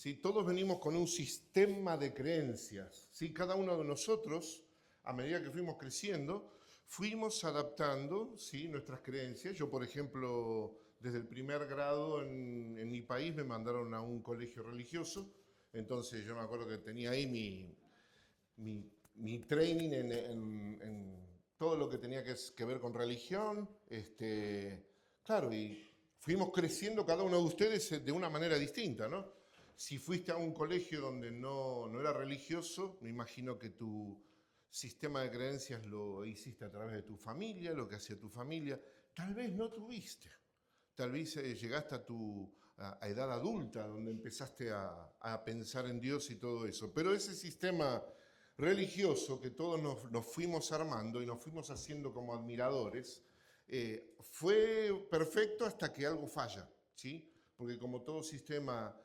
¿sí? Todos venimos con un sistema de creencias, ¿sí? Cada uno de nosotros, a medida que fuimos creciendo, fuimos adaptando, ¿sí? Nuestras creencias. Yo, por ejemplo, desde el primer grado en mi país me mandaron a un colegio religioso, entonces yo me acuerdo que tenía ahí mi training en todo lo que tenía que ver con religión. Claro, y fuimos creciendo cada uno de ustedes de una manera distinta, ¿no? Si fuiste a un colegio donde no era religioso, me imagino que tu sistema de creencias lo hiciste a través de tu familia, lo que hacía tu familia. Tal vez no tuviste. Tal vez llegaste a edad adulta, donde empezaste a pensar en Dios y todo eso. Pero ese sistema religioso que todos nos fuimos armando y nos fuimos haciendo como admiradores, fue perfecto hasta que algo falla, ¿sí? Porque como todo sistema,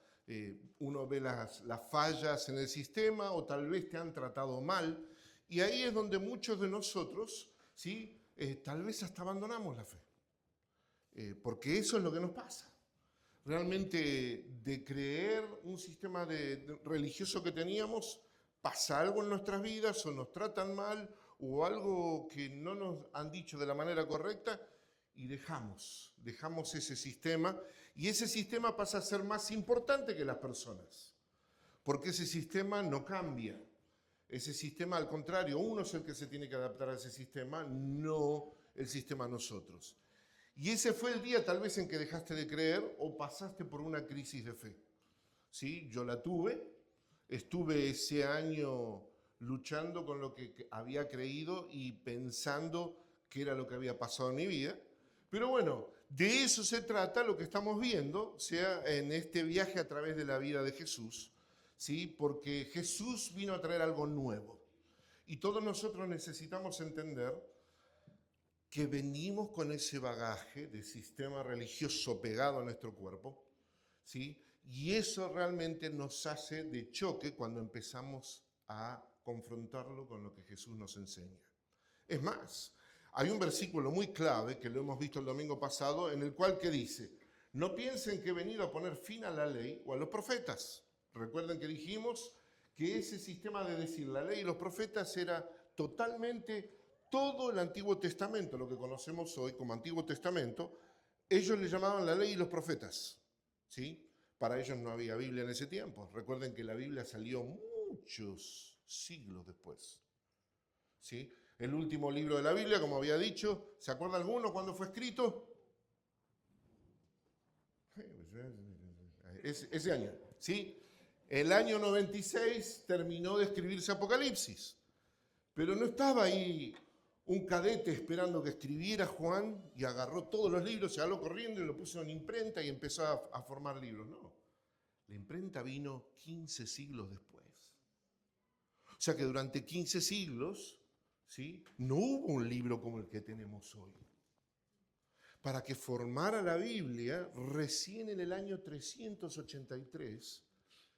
uno ve las fallas en el sistema o tal vez te han tratado mal, y ahí es donde muchos de nosotros, ¿sí? Tal vez hasta abandonamos la fe. Porque eso es lo que nos pasa. Realmente de creer un sistema religioso que teníamos, pasa algo en nuestras vidas o nos tratan mal o algo que no nos han dicho de la manera correcta y dejamos ese sistema, y ese sistema pasa a ser más importante que las personas, porque ese sistema no cambia. Ese sistema, al contrario, uno es el que se tiene que adaptar a ese sistema, no el sistema a nosotros. Y ese fue el día tal vez en que dejaste de creer o pasaste por una crisis de fe. ¿Sí? Yo la tuve, estuve ese año luchando con lo que había creído y pensando que era lo que había pasado en mi vida. Pero bueno, de eso se trata lo que estamos viendo, sea en este viaje a través de la vida de Jesús, ¿sí? Porque Jesús vino a traer algo nuevo. Y todos nosotros necesitamos entender que venimos con ese bagaje de sistema religioso pegado a nuestro cuerpo, ¿sí? Y eso realmente nos hace de choque cuando empezamos a confrontarlo con lo que Jesús nos enseña. Es más, hay un versículo muy clave que lo hemos visto el domingo pasado, en el cual que dice: no piensen que he venido a poner fin a la ley o a los profetas. Recuerden que dijimos que ese sistema de decir la ley y los profetas era totalmente todo el Antiguo Testamento, lo que conocemos hoy como Antiguo Testamento. Ellos le llamaban la ley y los profetas, ¿sí? Para ellos no había Biblia en ese tiempo. Recuerden que la Biblia salió muchos siglos después, ¿sí? El último libro de la Biblia, como había dicho, ¿se acuerda alguno cuándo fue escrito? Ese año, ¿sí? El año 96 terminó de escribirse Apocalipsis, pero no estaba ahí un cadete esperando que escribiera Juan y agarró todos los libros, se salió corriendo y lo puso en imprenta y empezó a formar libros. No, la imprenta vino 15 siglos después. O sea que durante 15 siglos, ¿sí?, no hubo un libro como el que tenemos hoy. Para que formara la Biblia, recién en el año 383,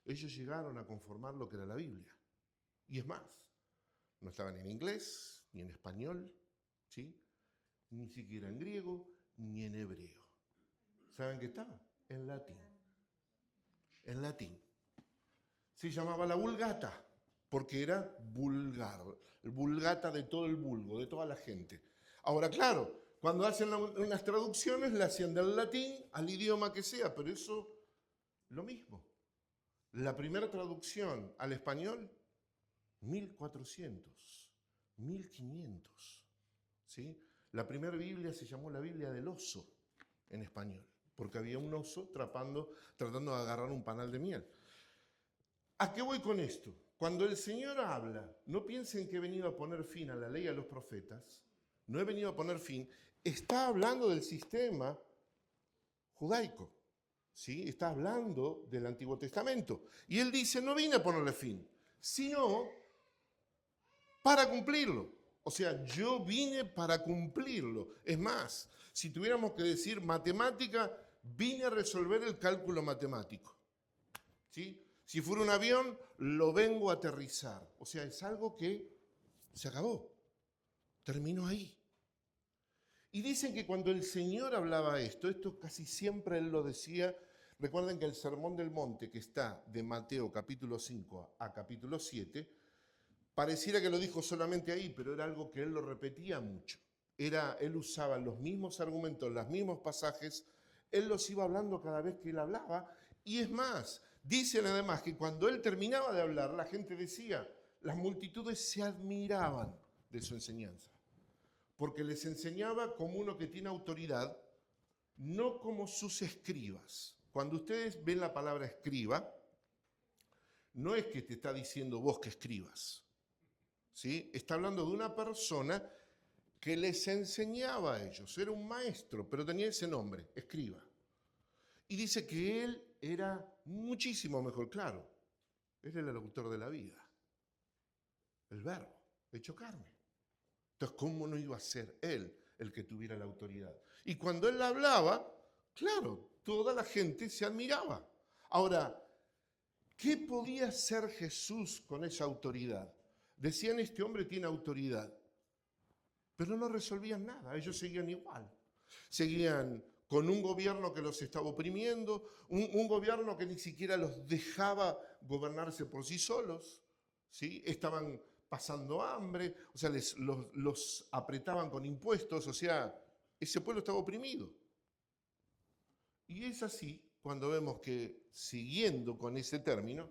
ellos llegaron a conformar lo que era la Biblia. Y es más, no estaban en inglés, ni en español, ¿sí?, ni siquiera en griego, ni en hebreo. ¿Saben qué estaba? En latín. En latín. Se llamaba la Vulgata, porque era vulgar, el vulgata de todo el vulgo, de toda la gente. Ahora, claro, cuando hacen unas traducciones, la hacían del latín al idioma que sea, pero eso, lo mismo. La primera traducción al español, 1400, 1500, ¿sí? La primera Biblia se llamó la Biblia del oso en español, porque había un oso tratando de agarrar un panal de miel. ¿A qué voy con esto? Cuando el Señor habla, no piensen que he venido a poner fin a la ley y a los profetas, no he venido a poner fin, está hablando del sistema judaico, ¿sí? Está hablando del Antiguo Testamento. Y él dice, no vine a ponerle fin, sino para cumplirlo. O sea, yo vine para cumplirlo. Es más, si tuviéramos que decir matemática, vine a resolver el cálculo matemático, ¿sí? Si fuera un avión, lo vengo a aterrizar. O sea, es algo que se acabó, terminó ahí. Y dicen que cuando el Señor hablaba esto casi siempre Él lo decía Recuerden que el Sermón del Monte, que está de Mateo capítulo 5 a capítulo 7, pareciera que lo dijo solamente ahí, pero era algo que él lo repetía mucho. Él usaba los mismos argumentos, los mismos pasajes, él los iba hablando cada vez que él hablaba, y es más, dicen además que cuando él terminaba de hablar, la gente decía, las multitudes se admiraban de su enseñanza, porque les enseñaba como uno que tiene autoridad, no como sus escribas. Cuando ustedes ven la palabra escriba, no es que te está diciendo vos que escribas, ¿sí? Está hablando de una persona que les enseñaba a ellos. Era un maestro, pero tenía ese nombre, escriba. Y dice que él era muchísimo mejor, claro. Él era el autor de la vida, el verbo, hecho carne. Entonces, ¿cómo no iba a ser él el que tuviera la autoridad? Y cuando él hablaba, claro, toda la gente se admiraba. Ahora, ¿qué podía hacer Jesús con esa autoridad? Decían, este hombre tiene autoridad, pero no resolvían nada, ellos seguían igual. Seguían con un gobierno que los estaba oprimiendo, un gobierno que ni siquiera los dejaba gobernarse por sí solos, ¿sí? Estaban pasando hambre, o sea, los apretaban con impuestos, o sea, ese pueblo estaba oprimido. Y es así cuando vemos que, siguiendo con ese término,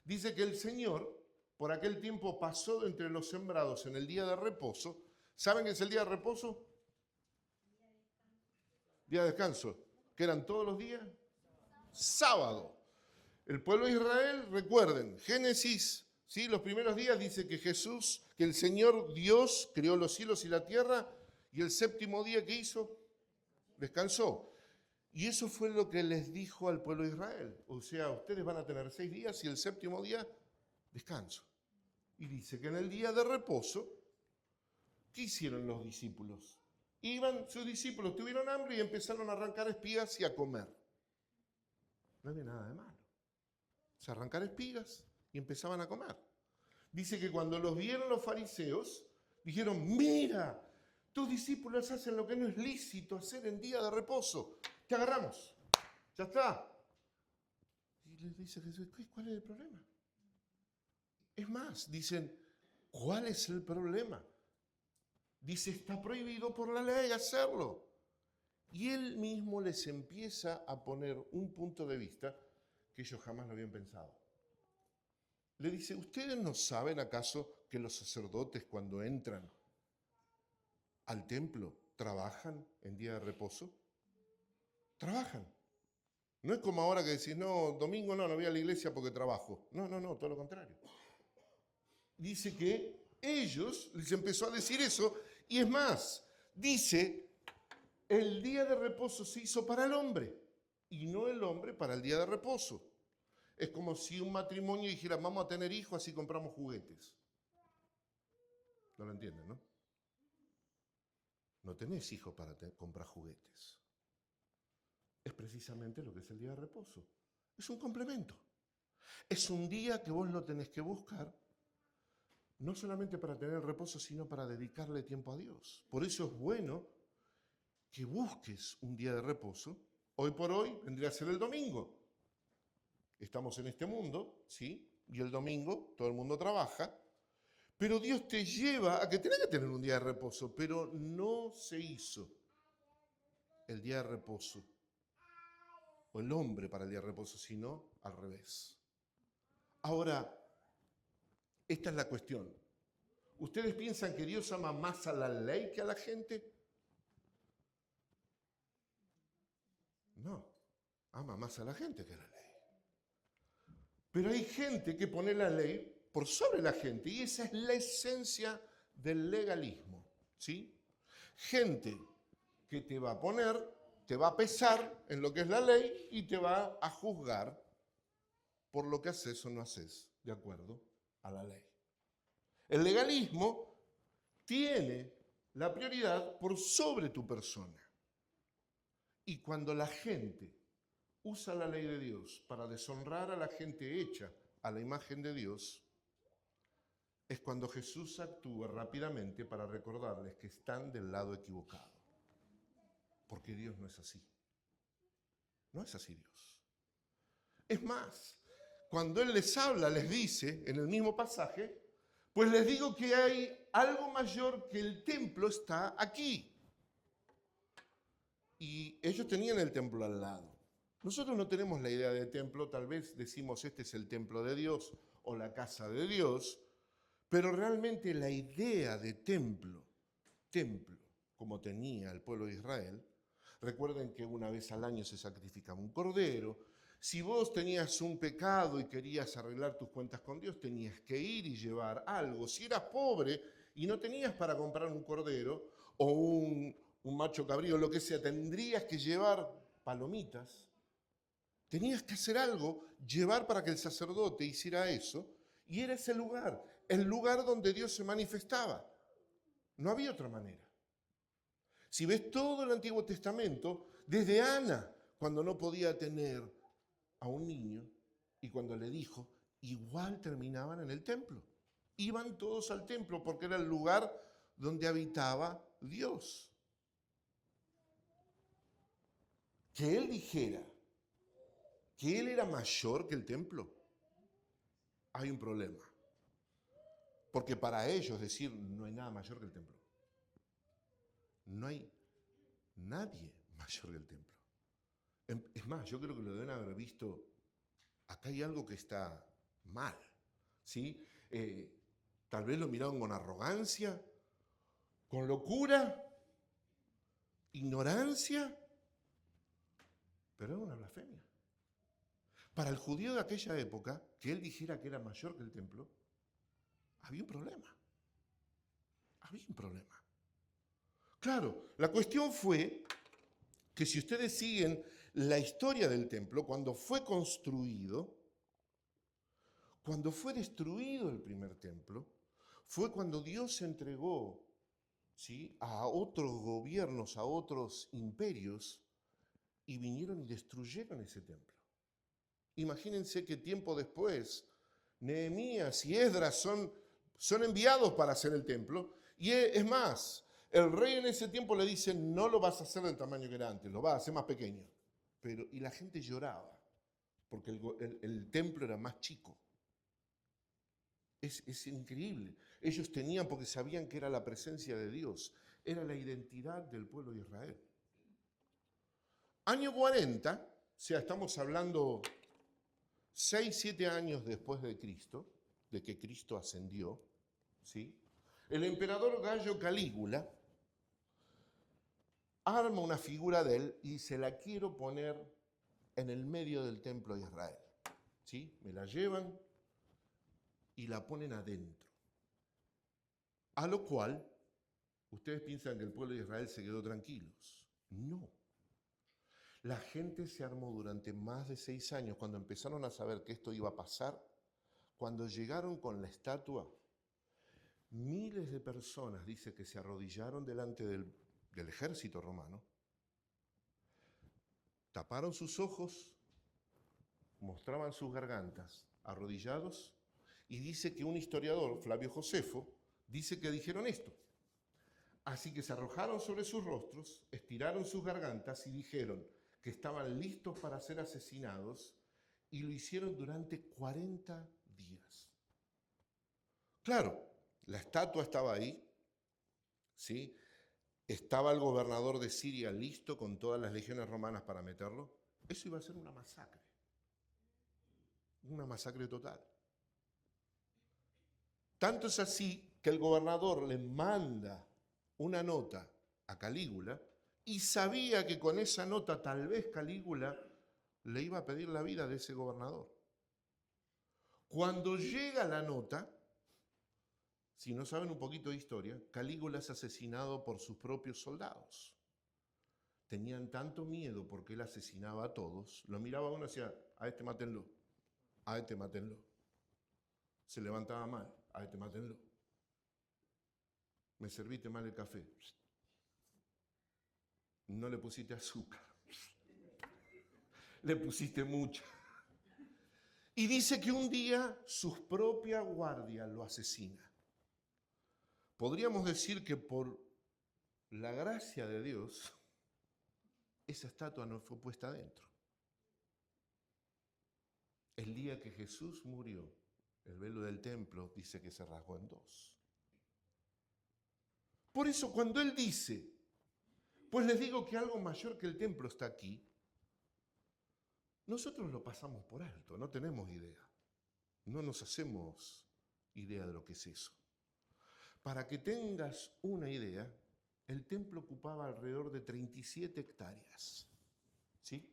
dice que el Señor por aquel tiempo pasó de entre los sembrados en el día de reposo. ¿Saben qué es el día de reposo? Día de descanso. ¿Qué eran todos los días? Sábado. El pueblo de Israel, recuerden, Génesis, ¿sí? Los primeros días dice que Jesús, que el Señor Dios creó los cielos y la tierra, y el séptimo día que hizo, descansó. Y eso fue lo que les dijo al pueblo de Israel. O sea, ustedes van a tener 6 días y el séptimo día, descanso. Y dice que en el día de reposo, ¿qué hicieron los discípulos? Sus discípulos tuvieron hambre y empezaron a arrancar espigas y a comer. No había nada de malo. Se arrancar espigas y empezaban a comer. Dice que cuando los vieron los fariseos, dijeron, mira, tus discípulos hacen lo que no es lícito hacer en día de reposo. Te agarramos. Ya está. Y les dice Jesús, ¿cuál es el problema? Es más, dicen, ¿cuál es el problema? Dice, está prohibido por la ley hacerlo. Y él mismo les empieza a poner un punto de vista que ellos jamás lo habían pensado. Le dice, ¿ustedes no saben acaso que los sacerdotes cuando entran al templo trabajan en día de reposo? Trabajan. No es como ahora que decís, no, domingo no voy a la iglesia porque trabajo. No, todo lo contrario. Dice que ellos les empezó a decir eso, y es más, dice, el día de reposo se hizo para el hombre y no el hombre para el día de reposo. Es como si un matrimonio dijera, vamos a tener hijos, así compramos juguetes. No lo entienden, ¿no? No tenés hijos para comprar juguetes. Es precisamente lo que es el día de reposo. Es un complemento. Es un día que vos lo tenés que buscar, no solamente para tener reposo, sino para dedicarle tiempo a Dios. Por eso es bueno que busques un día de reposo. Hoy por hoy vendría a ser el domingo. Estamos en este mundo, ¿sí? Y el domingo todo el mundo trabaja, pero Dios te lleva a que tenés que tener un día de reposo, pero no se hizo el día de reposo, o el hombre para el día de reposo, sino al revés. Ahora, esta es la cuestión. ¿Ustedes piensan que Dios ama más a la ley que a la gente? No, ama más a la gente que a la ley. Pero hay gente que pone la ley por sobre la gente, y esa es la esencia del legalismo, ¿sí? Gente que te va a poner, te va a pesar en lo que es la ley y te va a juzgar por lo que haces o no haces de acuerdo a la ley. El legalismo tiene la prioridad por sobre tu persona. Y cuando la gente usa la ley de Dios para deshonrar a la gente hecha a la imagen de Dios, es cuando Jesús actúa rápidamente para recordarles que están del lado equivocado. Porque Dios no es así. No es así Dios. Es más, cuando Él les habla, les dice en el mismo pasaje, pues les digo que hay algo mayor que el templo está aquí. Y ellos tenían el templo al lado. Nosotros no tenemos la idea de templo, tal vez decimos este es el templo de Dios o la casa de Dios, pero realmente la idea de templo, como tenía el pueblo de Israel, recuerden que una vez al año se sacrificaba un cordero. Si vos tenías un pecado y querías arreglar tus cuentas con Dios, tenías que ir y llevar algo. Si eras pobre y no tenías para comprar un cordero o un macho cabrío, lo que sea, tendrías que llevar palomitas. Tenías que hacer algo, llevar para que el sacerdote hiciera eso, y era ese lugar, el lugar donde Dios se manifestaba. No había otra manera. Si ves todo el Antiguo Testamento, desde Ana, cuando no podía tener a un niño, y cuando le dijo, igual terminaban en el templo. Iban todos al templo porque era el lugar donde habitaba Dios. Que Él dijera que Él era mayor que el templo, hay un problema. Porque para ellos decir no hay nada mayor que el templo. No hay nadie mayor que el templo. Es más, yo creo que lo deben haber visto, acá hay algo que está mal, ¿sí? Tal vez lo miraron con arrogancia, con locura, ignorancia, pero era una blasfemia. Para el judío de aquella época, que él dijera que era mayor que el templo, había un problema. Había un problema. Claro, la cuestión fue que si ustedes siguen la historia del templo, cuando fue construido, cuando fue destruido el primer templo, fue cuando Dios entregó, ¿sí?, a otros gobiernos, a otros imperios, y vinieron y destruyeron ese templo. Imagínense que tiempo después, Nehemías y Esdras son enviados para hacer el templo, y es más, el rey en ese tiempo le dice, no lo vas a hacer del tamaño que era antes, lo vas a hacer más pequeño. Y la gente lloraba, porque el templo era más chico. Es increíble. Ellos tenían, porque sabían que era la presencia de Dios, era la identidad del pueblo de Israel. Año 40, o sea, estamos hablando 6, 7 años después de Cristo, de que Cristo ascendió, ¿sí? El emperador Gallo Calígula arma una figura de él y se la quiero poner en el medio del templo de Israel, ¿sí? Me la llevan y la ponen adentro. A lo cual, ustedes piensan que el pueblo de Israel se quedó tranquilos. No. La gente se armó durante más de 6 años cuando empezaron a saber que esto iba a pasar. Cuando llegaron con la estatua, miles de personas, dice, que se arrodillaron delante del ejército romano, taparon sus ojos, mostraban sus gargantas, arrodillados, y dice que un historiador, Flavio Josefo, dice que dijeron esto. Así que se arrojaron sobre sus rostros, estiraron sus gargantas y dijeron que estaban listos para ser asesinados, y lo hicieron durante 40 días. Claro, la estatua estaba ahí, ¿sí? Estaba el gobernador de Siria listo con todas las legiones romanas para meterlo. Eso iba a ser una masacre total. Tanto es así que el gobernador le manda una nota a Calígula y sabía que con esa nota tal vez Calígula le iba a pedir la vida de ese gobernador. Cuando llega la nota, si no saben un poquito de historia, Calígula es asesinado por sus propios soldados. Tenían tanto miedo porque él asesinaba a todos, lo miraba uno y decía, a este mátenlo, a este mátenlo. Se levantaba mal, a este mátenlo. Me serviste mal el café. No le pusiste azúcar. Le pusiste mucha. Y dice que un día su propia guardia lo asesina. Podríamos decir que por la gracia de Dios, esa estatua no fue puesta adentro. El día que Jesús murió, el velo del templo dice que se rasgó en dos. Por eso cuando Él dice, pues les digo que algo mayor que el templo está aquí, nosotros lo pasamos por alto, no tenemos idea. No nos hacemos idea de lo que es eso. Para que tengas una idea, el templo ocupaba alrededor de 37 hectáreas. ¿Sí?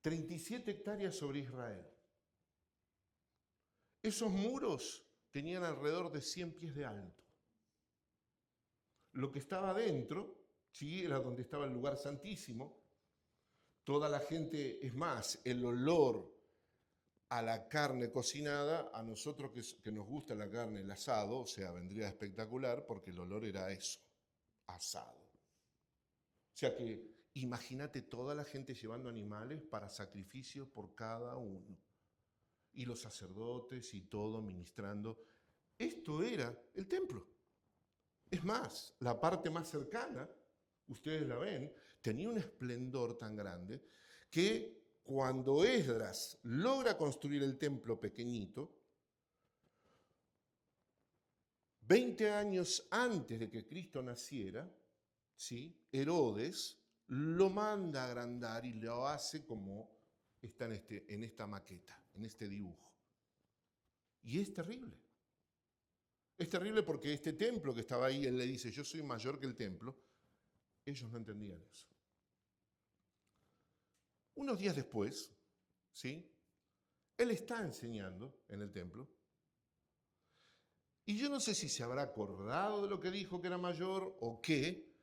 37 hectáreas sobre Israel. Esos muros tenían alrededor de 100 pies de alto. Lo que estaba adentro, ¿sí?, era donde estaba el lugar santísimo. Toda la gente, es más, el olor a la carne cocinada, a nosotros que nos gusta la carne, el asado, o sea, vendría espectacular porque el olor era eso, asado. O sea que imagínate toda la gente llevando animales para sacrificio por cada uno. Y los sacerdotes y todo ministrando. Esto era el templo. Es más, la parte más cercana, ustedes la ven, tenía un esplendor tan grande que cuando Esdras logra construir el templo pequeñito, 20 años antes de que Cristo naciera, ¿sí?, Herodes lo manda a agrandar y lo hace como está en esta maqueta, en este dibujo. Y es terrible. Es terrible porque este templo que estaba ahí, él le dice, yo soy mayor que el templo. Ellos no entendían eso. Unos días después, ¿sí?, él está enseñando en el templo. Y yo no sé si se habrá acordado de lo que dijo que era mayor o qué,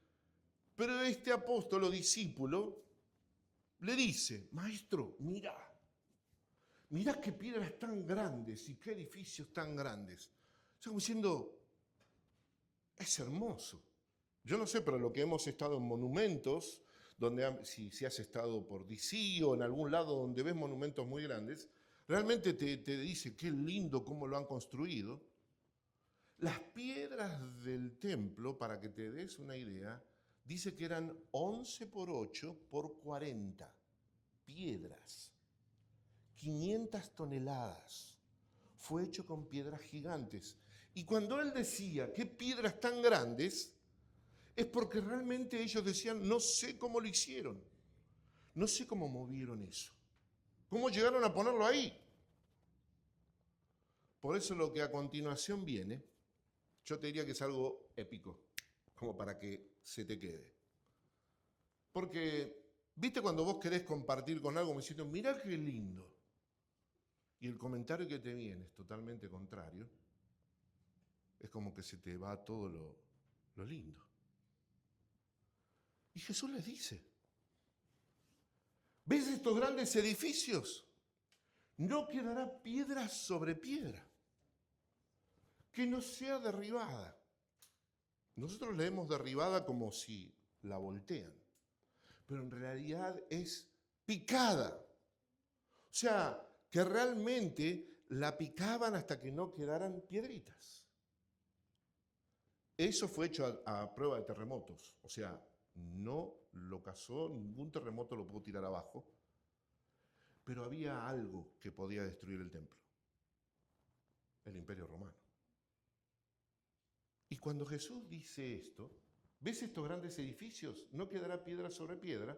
pero este apóstol o discípulo le dice, maestro, mirá qué piedras tan grandes y qué edificios tan grandes. O sea, como diciendo, es hermoso. Yo no sé, pero lo que hemos estado en monumentos, donde si has estado por DC o en algún lado donde ves monumentos muy grandes, realmente te dice qué lindo cómo lo han construido. Las piedras del templo, para que te des una idea, dice que eran 11 por 8 por 40 piedras, 500 toneladas. Fue hecho con piedras gigantes. Y cuando él decía, ¿qué piedras tan grandes? Es porque realmente ellos decían, no sé cómo lo hicieron, no sé cómo movieron eso, cómo llegaron a ponerlo ahí. Por eso lo que a continuación viene, yo te diría que es algo épico, como para que se te quede. Porque, ¿viste cuando vos querés compartir con algo, me diciendo, mirá qué lindo? Y el comentario que te viene es totalmente contrario, es como que se te va todo lo lindo. Y Jesús les dice, ¿ves estos grandes edificios? No quedará piedra sobre piedra que no sea derribada. Nosotros leemos derribada como si la voltean, pero en realidad es picada. O sea, que realmente la picaban hasta que no quedaran piedritas. Eso fue hecho a prueba de terremotos, o sea, no lo cazó, ningún terremoto lo pudo tirar abajo, pero había algo que podía destruir el templo, el Imperio Romano. Y cuando Jesús dice esto, ¿ves estos grandes edificios? No quedará piedra sobre piedra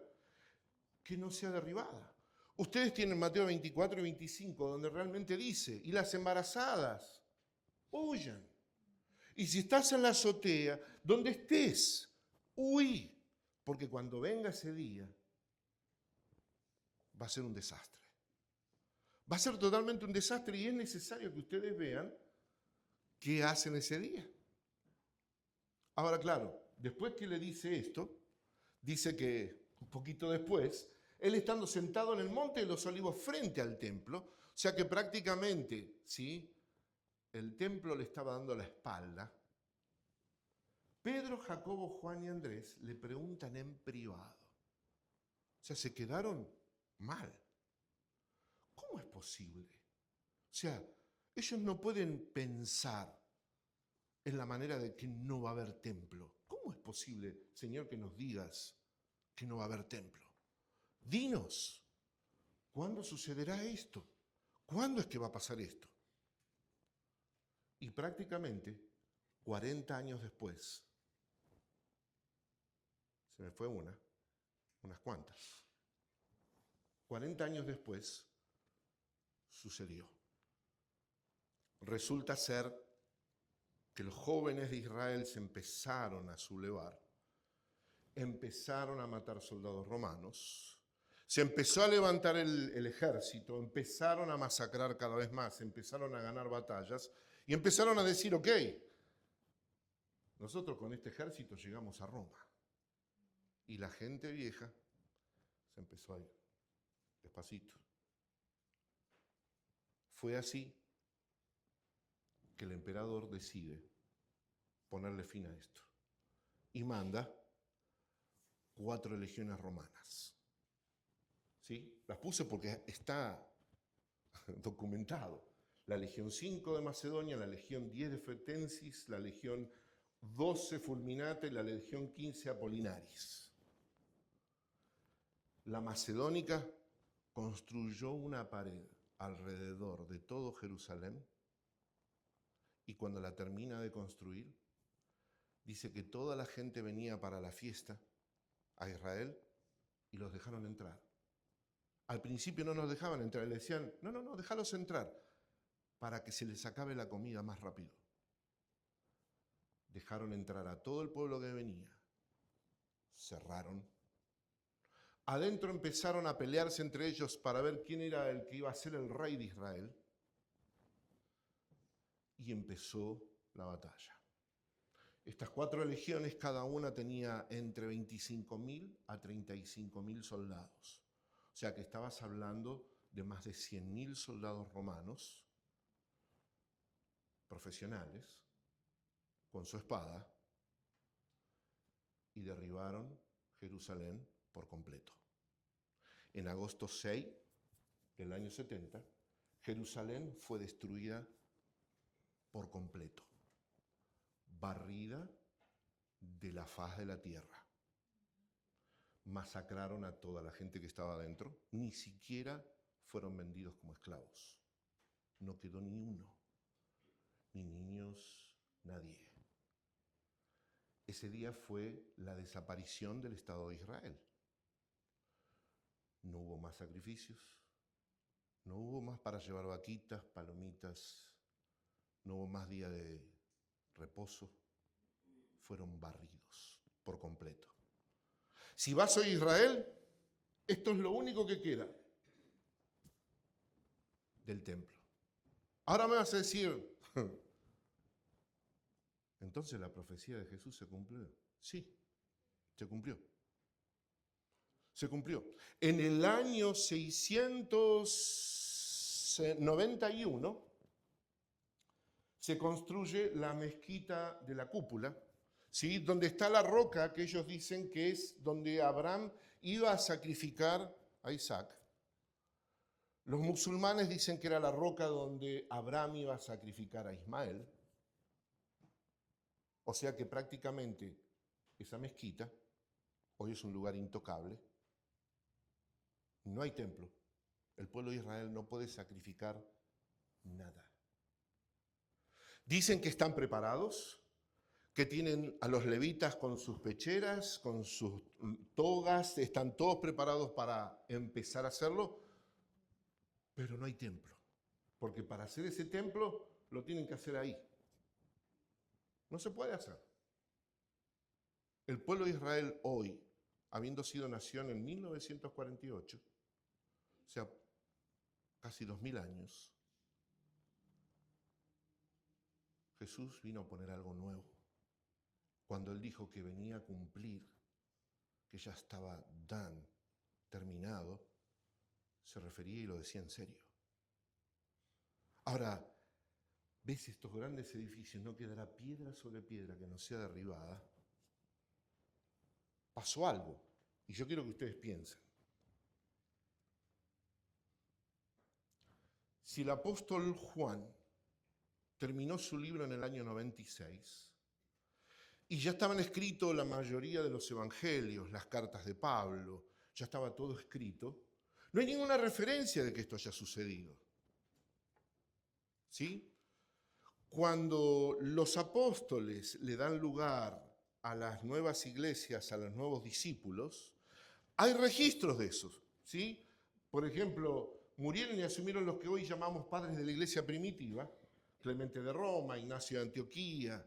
que no sea derribada. Ustedes tienen Mateo 24 y 25, donde realmente dice, y las embarazadas huyan. Y si estás en la azotea, donde estés, huí, porque cuando venga ese día, va a ser un desastre. Va a ser totalmente un desastre y es necesario que ustedes vean qué hacen ese día. Ahora, claro, después que le dice esto, dice que un poquito después, él estando sentado en el monte de los olivos frente al templo, o sea que prácticamente, ¿sí?, el templo le estaba dando la espalda. Pedro, Jacobo, Juan y Andrés le preguntan en privado. O sea, se quedaron mal. ¿Cómo es posible? O sea, ellos no pueden pensar en la manera de que no va a haber templo. ¿Cómo es posible, Señor, que nos digas que no va a haber templo? Dinos, ¿cuándo sucederá esto? ¿Cuándo es que va a pasar esto? Y prácticamente 40 años después, se me fue unas cuantas. 40 años después sucedió. Resulta ser que los jóvenes de Israel se empezaron a sublevar, empezaron a matar soldados romanos, se empezó a levantar el ejército, empezaron a masacrar cada vez más, empezaron a ganar batallas y empezaron a decir, ok, nosotros con este ejército llegamos a Roma. Y la gente vieja se empezó a ir, despacito. Fue así que el emperador decide ponerle fin a esto y manda 4 legiones romanas. ¿Sí? Las puse porque está documentado. La Legión 5 de Macedonia, la Legión 10 de Fretensis, la Legión 12 Fulminate, la Legión 15 Apolinaris. La macedónica construyó una pared alrededor de todo Jerusalén y cuando la termina de construir, dice que toda la gente venía para la fiesta a Israel y los dejaron entrar. Al principio no nos dejaban entrar, le decían, no, déjalos entrar, para que se les acabe la comida más rápido. Dejaron entrar a todo el pueblo que venía, cerraron. Adentro empezaron a pelearse entre ellos para ver quién era el que iba a ser el rey de Israel. Y empezó la batalla. Estas 4 legiones, cada una tenía entre 25.000 a 35.000 soldados. O sea que estabas hablando de más de 100.000 soldados romanos, profesionales, con su espada, y derribaron Jerusalén por completo. En agosto 6 del año 70, Jerusalén fue destruida por completo, barrida de la faz de la tierra. Masacraron a toda la gente que estaba adentro, ni siquiera fueron vendidos como esclavos. No quedó ni uno, ni niños, nadie. Ese día fue la desaparición del Estado de Israel. No hubo más sacrificios, no hubo más para llevar vaquitas, palomitas, no hubo más día de reposo, fueron barridos por completo. Si vas hoy a Israel, esto es lo único que queda del templo. Ahora me vas a decir, entonces la profecía de Jesús se cumplió. Sí, se cumplió. Se cumplió. En el año 691 se construye la mezquita de la cúpula, ¿sí? Donde está la roca que ellos dicen que es donde Abraham iba a sacrificar a Isaac. Los musulmanes dicen que era la roca donde Abraham iba a sacrificar a Ismael. O sea que prácticamente esa mezquita hoy es un lugar intocable. No hay templo. El pueblo de Israel no puede sacrificar nada. Dicen que están preparados, que tienen a los levitas con sus pecheras, con sus togas, están todos preparados para empezar a hacerlo, pero no hay templo. Porque para hacer ese templo lo tienen que hacer ahí. No se puede hacer. El pueblo de Israel hoy, habiendo sido nación en 1948, o sea, casi 2000 años, Jesús vino a poner algo nuevo. Cuando Él dijo que venía a cumplir, que ya estaba terminado, se refería y lo decía en serio. Ahora, ¿ves estos grandes edificios? No quedará piedra sobre piedra que no sea derribada. Pasó algo, y yo quiero que ustedes piensen. Si el apóstol Juan terminó su libro en el año 96, y ya estaban escritos la mayoría de los evangelios, las cartas de Pablo, ya estaba todo escrito, no hay ninguna referencia de que esto haya sucedido. ¿sí? Cuando los apóstoles le dan lugar a las nuevas iglesias, a los nuevos discípulos, hay registros de esos, ¿sí? Por ejemplo, murieron y asumieron los que hoy llamamos padres de la iglesia primitiva, Clemente de Roma, Ignacio de Antioquía,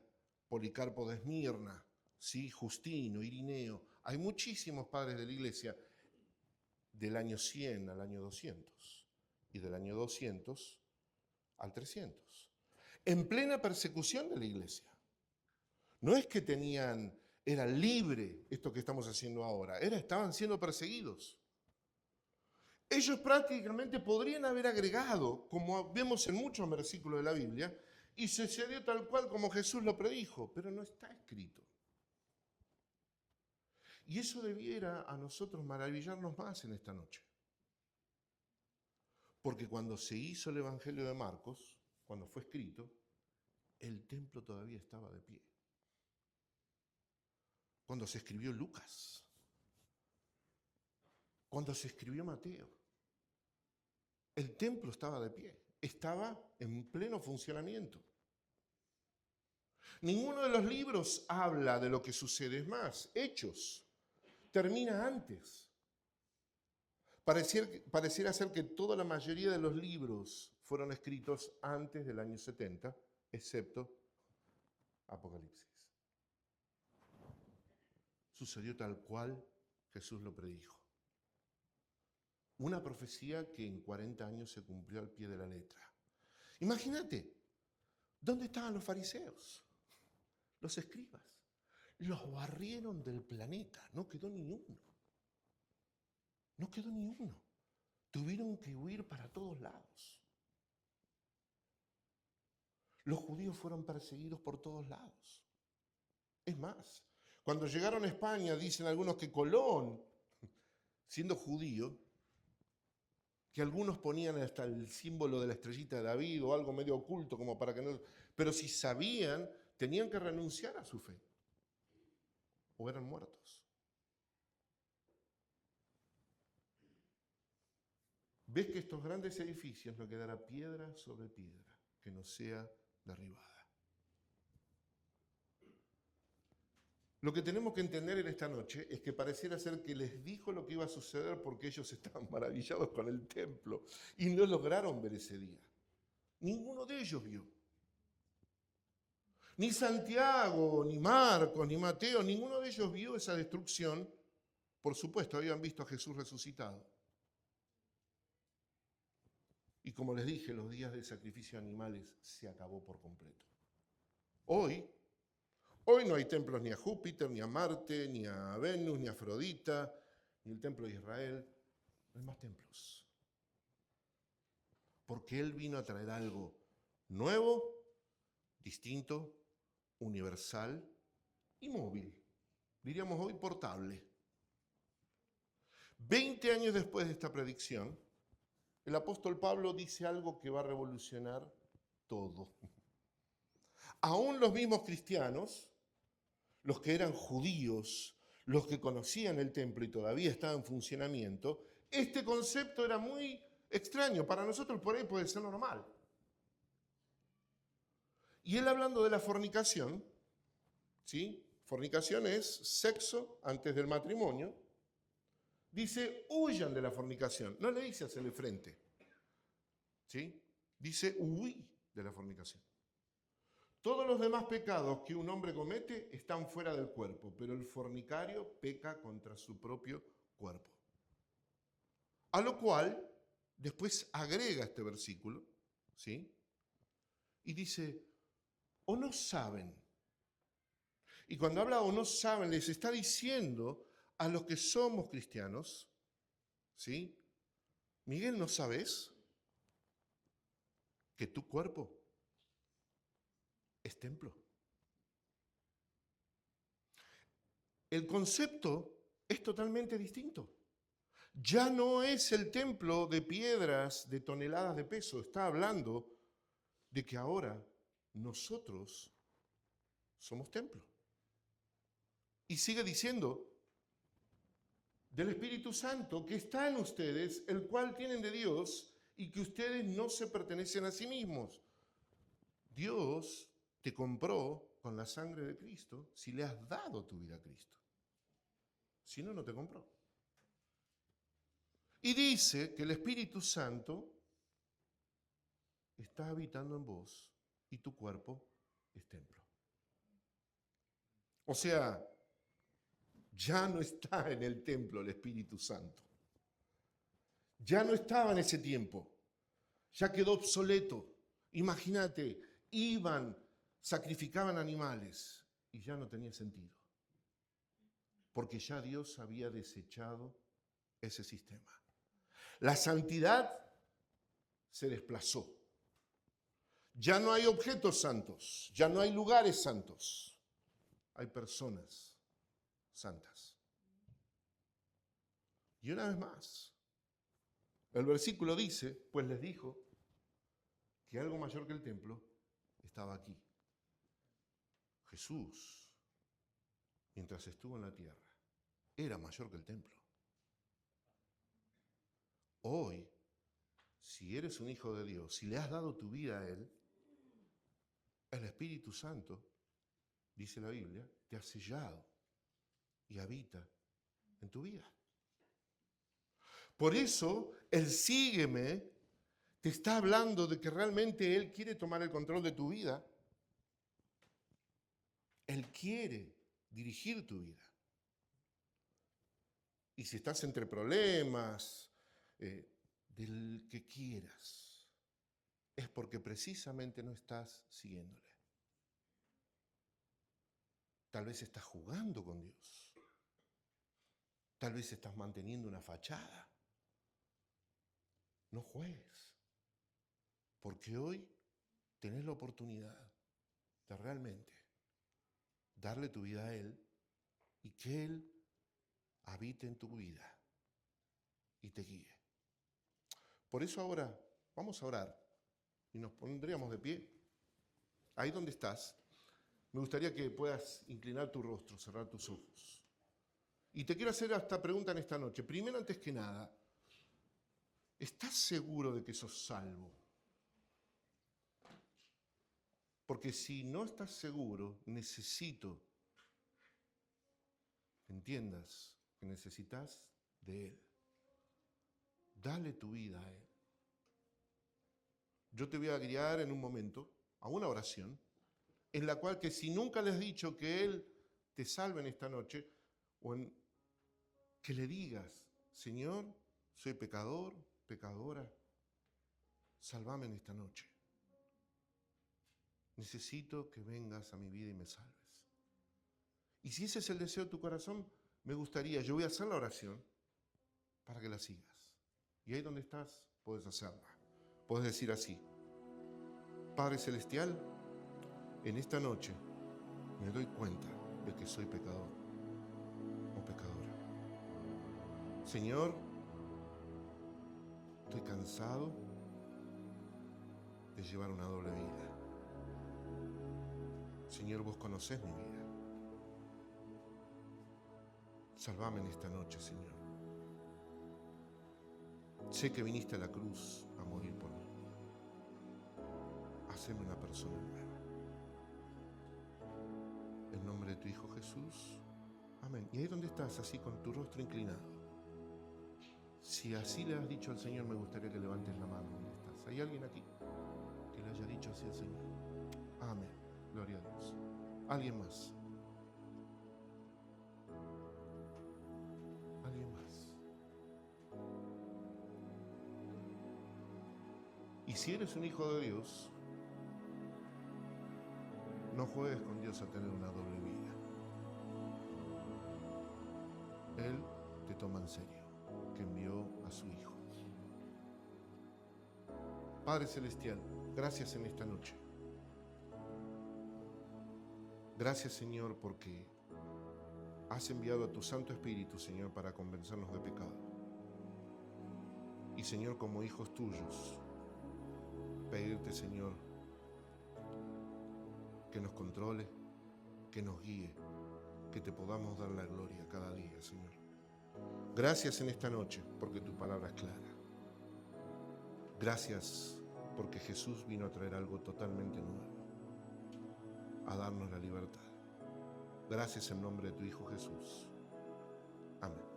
Policarpo de Esmirna, ¿sí? Justino, Irineo. Hay muchísimos padres de la iglesia del año 100 al año 200 y del año 200 al 300, en plena persecución de la iglesia. No es que era libre esto que estamos haciendo ahora, estaban siendo perseguidos. Ellos prácticamente podrían haber agregado, como vemos en muchos versículos de la Biblia, y sucedió tal cual como Jesús lo predijo, pero no está escrito. Y eso debiera a nosotros maravillarnos más en esta noche. Porque cuando se hizo el Evangelio de Marcos, cuando fue escrito, el templo todavía estaba de pie. Cuando se escribió Lucas, cuando se escribió Mateo, el templo estaba de pie, estaba en pleno funcionamiento. Ninguno de los libros habla de lo que sucede, es más, Hechos termina antes. Pareciera ser que toda la mayoría de los libros fueron escritos antes del año 70, excepto Apocalipsis. Sucedió tal cual Jesús lo predijo. Una profecía que en 40 años se cumplió al pie de la letra. Imagínate, ¿dónde estaban los fariseos? Los escribas. Los barrieron del planeta, no quedó ni uno. No quedó ni uno. Tuvieron que huir para todos lados. Los judíos fueron perseguidos por todos lados. Es más, cuando llegaron a España, dicen algunos que Colón, siendo judío, que algunos ponían hasta el símbolo de la estrellita de David o algo medio oculto como para que no... Pero si sabían, tenían que renunciar a su fe o eran muertos. Ves que estos grandes edificios no quedará piedra sobre piedra que no sea derribada. Lo que tenemos que entender en esta noche es que pareciera ser que les dijo lo que iba a suceder porque ellos estaban maravillados con el templo y no lograron ver ese día. Ninguno de ellos vio. Ni Santiago, ni Marcos, ni Mateo, ninguno de ellos vio esa destrucción. Por supuesto, habían visto a Jesús resucitado. Y como les dije, los días de sacrificio de animales se acabó por completo. Hoy no hay templos ni a Júpiter, ni a Marte, ni a Venus, ni a Afrodita, ni el templo de Israel. No hay más templos. Porque Él vino a traer algo nuevo, distinto, universal y móvil. Diríamos hoy portable. 20 años después de esta predicción, el apóstol Pablo dice algo que va a revolucionar todo. Aún los mismos cristianos, los que eran judíos, los que conocían el templo y todavía estaba en funcionamiento, este concepto era muy extraño. Para nosotros por ahí puede ser normal. Y él hablando de la fornicación, ¿sí? Fornicación es sexo antes del matrimonio. Dice, huyan de la fornicación. No le dice hacerle frente. ¿Sí? Dice, huí de la fornicación. Todos los demás pecados que un hombre comete están fuera del cuerpo, pero el fornicario peca contra su propio cuerpo. A lo cual, después agrega este versículo, ¿sí? Y dice, o no saben. Y cuando habla o no saben, les está diciendo a los que somos cristianos, ¿sí? Miguel, ¿no sabes que tu cuerpo es templo? El concepto es totalmente distinto. Ya no es el templo de piedras de toneladas de peso. Está hablando de que ahora nosotros somos templo. Y sigue diciendo, del Espíritu Santo que está en ustedes, el cual tienen de Dios y que ustedes no se pertenecen a sí mismos. Dios te compró con la sangre de Cristo si le has dado tu vida a Cristo. Si no, no te compró. Y dice que el Espíritu Santo está habitando en vos y tu cuerpo es templo. O sea, ya no está en el templo el Espíritu Santo. Ya no estaba en ese tiempo. Ya quedó obsoleto. Imagínate, iban, sacrificaban animales y ya no tenía sentido. Porque ya Dios había desechado ese sistema. La santidad se desplazó. Ya no hay objetos santos, ya no hay lugares santos. Hay personas santas. Y una vez más, el versículo dice, pues les dijo que algo mayor que el templo estaba aquí. Jesús, mientras estuvo en la tierra, era mayor que el templo. Hoy, si eres un hijo de Dios, si le has dado tu vida a Él, el Espíritu Santo, dice la Biblia, te ha sellado y habita en tu vida. Por eso, el sígueme te está hablando de que realmente Él quiere tomar el control de tu vida. Él quiere dirigir tu vida. Y si estás entre problemas, del que quieras, es porque precisamente no estás siguiéndole. Tal vez estás jugando con Dios. Tal vez estás manteniendo una fachada. No juegues. Porque hoy tenés la oportunidad de realmente darle tu vida a Él y que Él habite en tu vida y te guíe. Por eso ahora vamos a orar y nos pondríamos de pie. Ahí donde estás, me gustaría que puedas inclinar tu rostro, cerrar tus ojos. Y te quiero hacer esta pregunta en esta noche. Primero, antes que nada, ¿estás seguro de que sos salvo? Porque si no estás seguro, necesito que entiendas que necesitas de Él. Dale tu vida a Él. Yo te voy a guiar en un momento a una oración en la cual que si nunca le has dicho que Él te salve en esta noche, que le digas, Señor, soy pecador, pecadora, sálvame en esta noche. Necesito que vengas a mi vida y me salves. Y si ese es el deseo de tu corazón, me gustaría, yo voy a hacer la oración para que la sigas. Y ahí donde estás, puedes hacerla. Puedes decir así, Padre Celestial, en esta noche me doy cuenta de que soy pecador o pecadora. Señor, estoy cansado de llevar una doble vida. Señor, vos conocés mi vida. Salvame en esta noche, Señor. Sé que viniste a la cruz a morir por mí. Haceme una persona nueva. En nombre de tu Hijo Jesús. Amén. Y ahí donde estás, así con tu rostro inclinado. Si así le has dicho al Señor, me gustaría que levantes la mano donde estás. ¿Hay alguien aquí que le haya dicho así al Señor? Amén. Gloria a Dios. ¿Alguien más? ¿Alguien más? Y si eres un hijo de Dios, no juegues con Dios a tener una doble vida. Él te toma en serio, que envió a su Hijo. Padre Celestial, gracias en esta noche. Gracias, Señor, porque has enviado a tu Santo Espíritu, Señor, para convencernos de pecado. Y, Señor, como hijos tuyos, pedirte, Señor, que nos controle, que nos guíe, que te podamos dar la gloria cada día, Señor. Gracias en esta noche porque tu palabra es clara. Gracias porque Jesús vino a traer algo totalmente nuevo. a darnos la libertad. Gracias en nombre de tu Hijo Jesús. Amén.